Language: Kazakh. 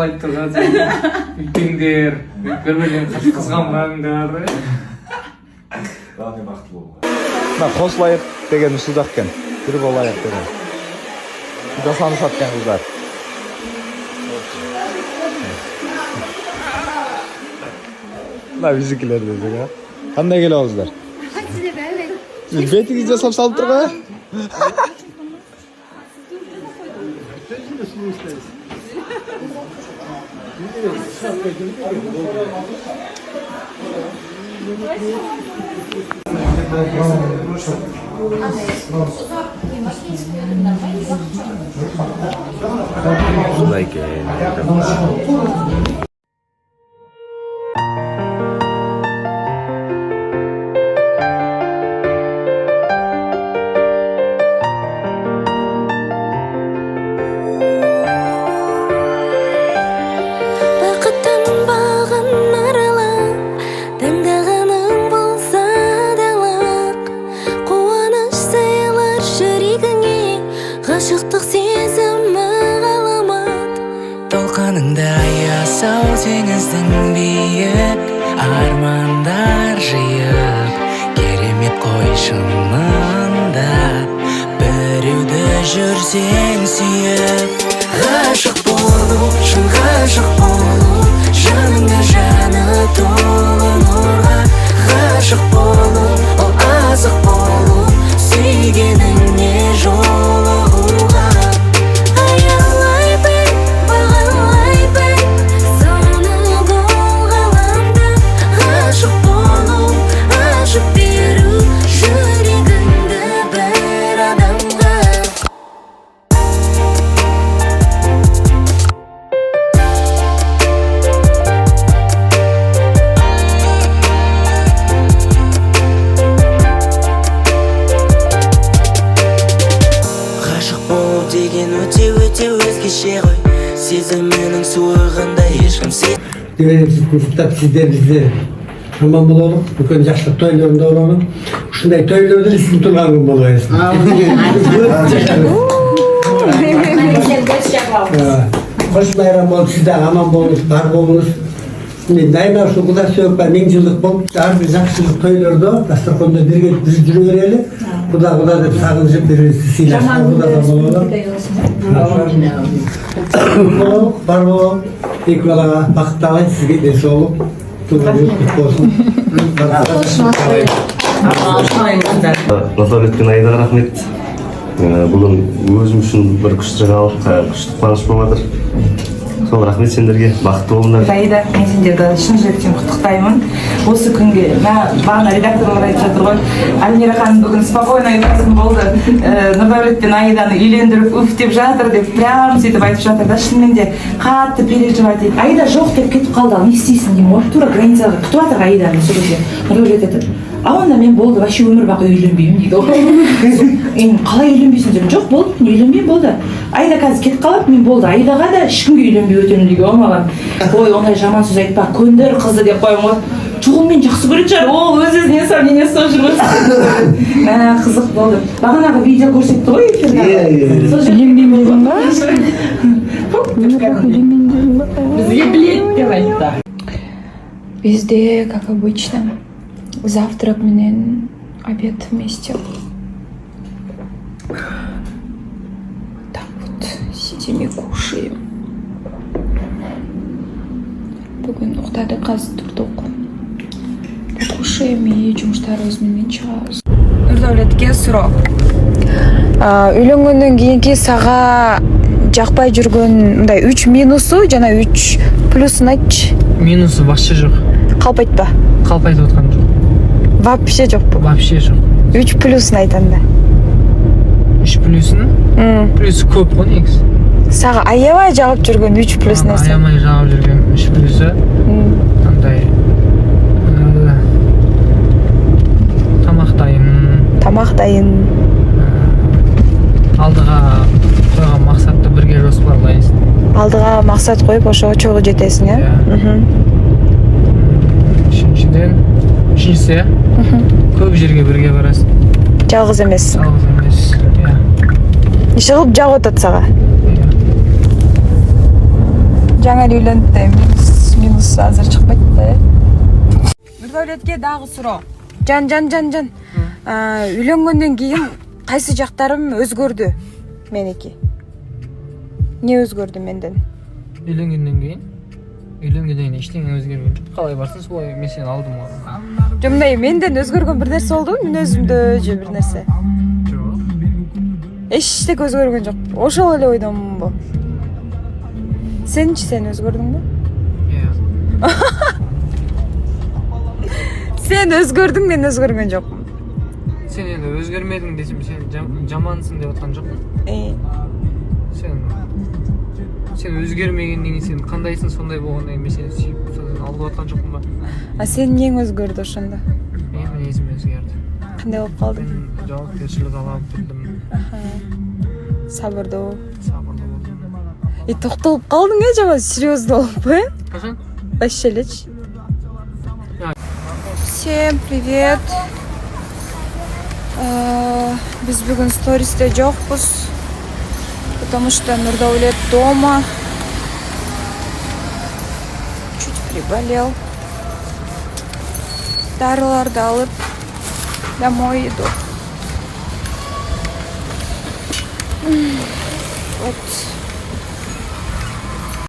айтып тұрған үлкендер бір-бірінен қызғанбаңдар. Главное бақытты болу. Мына қосылайық деген ұсыныс екен. Бір болайық деген. Жасанып жатқан қыздар. Мына bizikkiler десек, а? Қандай келіп алсыздар? Сіз бетіңізді жасап салып тұр ғой? Şunday ki. Ғашықтық сезімі ғаламат толқыныңда аясау теңіздің биік армандар жиып керемет қой шынында біреуді жүрсең сүйіп ғашық болу шын ғашық болу жаныңда жаны толы нұрға ғашық болу ол азық болу сүйгеніңе жолығуға аялай біл бағалай біл соны бұл ғаламда ғашық болу ашып беру жүрегіңді бір адамға. Өте өзгеше ғой сезімінің суығында ешкім құттықтап сіздер біздер аман бололық, үлкен жақсылық тойларында боламын. Ушундай тойларда сіздің тұрған күн болу берсін. Қош байрам болып, сізде аман болыңыз, бар болыңыз. Мен дайыма ушу Кудай сүйіп бар 1000 жылдық болып, ар бир жакшылык тойлордо дастарханда бирге жүрө берели. Куда деп сагынышып бири-бирибизди сыйлашып болот. Бар болуп, эки балага бакыт табайт, сизге денсаулык, туган болсун. Нұрдәулетпен Айдаға рахмет. Бүгін өзім үшін бір күшті жаңалық, күшті қуаныш болып жатыр. Сол рахмет сендерге, бақытты болыңдар. Айда, мен сендерді шын жүректен құттықтаймын. Осы күнге, бағана редакторлар айтып жатыр ғой, Альмира ханым бүгін спокойно ұйқасын болды. Нұрдәулетпен Айданы үйлендіріп, уф деп жатыр деп, прям сөйтіп айтып жатыр да, шынымен де қатты переживать етіп. Айда жоқ деп кетіп қалды, ал не істейсің деймін, ой, тура границаға күтіп жатыр Айданы сол кезде. Нұрдәулет айтады, а онда мен болды, вообще өмір бақи үйленбеймін дейді ғой. Енді қалай үйленбейсің деп, жоқ болды, мен үйленбеймін болды. Айда қазір кетіп қалып, мен болды, Айдаға да ешкімге үйленбей өтемін деген ғой маған. Ой, ондай жаман сөз айтпа, көндір қызды деп қоямын ғой. Жұғыл мен жақсы көретін шығар, ол өз-өзіне сомнение сол жүрміз. Қызық болды. Бағанағы видео көрсетті ғой эфирде. Үйленбеймін деген ба? Бізге білет деп айтты. Везде, как обычно, завтрак менен обед вместе. Так вот, сидим и кушаем. Бүгін ұқтады қазір тұрдық. Кушаем и жұмыстарымыз менен шығамыз. Нұрдәулетке сұрақ. Үйлөнгөндөн кийинки сага жакпай жүргөн мындай 3 минусу жана 3 плюсун айтчы. Минусы вообще жоқ. Калп айтпа. Калп айтып отқан жоқ. Вообще жокпу? Вообще жоқ. 3 плюсун айтанда. 3 плюсын? Плюс көп қой негізі. Сага аябай жагып жүргөн 3 плюс нерсе. Аябай жагып жүргөн 3 плюсы. Андай тамақ дайын. Алдыға қойған мақсатты бірге жоспарлайсың. Алдыға мақсат қойып, ошоға чогуу жетесиң, э? Үшіншісі, көп жерге бірге барасың. Жалғыз емес. Жалғыз емес, иә. Иши кылып жагып атат сага. Жаңа эле үйлөндү да минус азыр чыкпайт да. Нурдаулетке дагы суроо. Жан. Үйлөнгөндөн кийин кайсы жактарым өзгөрдү меники? Не өзгөрдү менден? Үйлөнгөндөн кийин эчтене өзгөргөн жок. Калай барсың солай мен сени алдым го. Жо мындай менден өзгөргөн бир нерсе болдубу? Мүнөзүмдө же бир нерсе? Жок. Эчтеке өзгөргөн жок. Ошол эле ойдомунбу? Сен өзгөрдүңбү? Сен өзгөрдүң, мен өзгөргөн жокмун. Сен енді өзгермедің десем, сен жамансың деп отқан жоқпын. Сен өзгермегеннен кейін сен қандайсың сондай болғаннан кейін мен сені сүйіп алдап отқан жоқпын ба? А сен нең өзгөрдү ошондо? Мен мінезім өзгерді. Кандай болуп калды? Мен жауапкершілік ала білдім. Сабырдуу. Сабырлы болдым. Токтолуп калдың жаман серьезно болуп, Кашан? Вообще элечи. Всем привет. Біз бүгін стористе жоқпыз, потому что Нурдаулет дома. Чуть приболел. Дарыларды алып домой иду. Вот.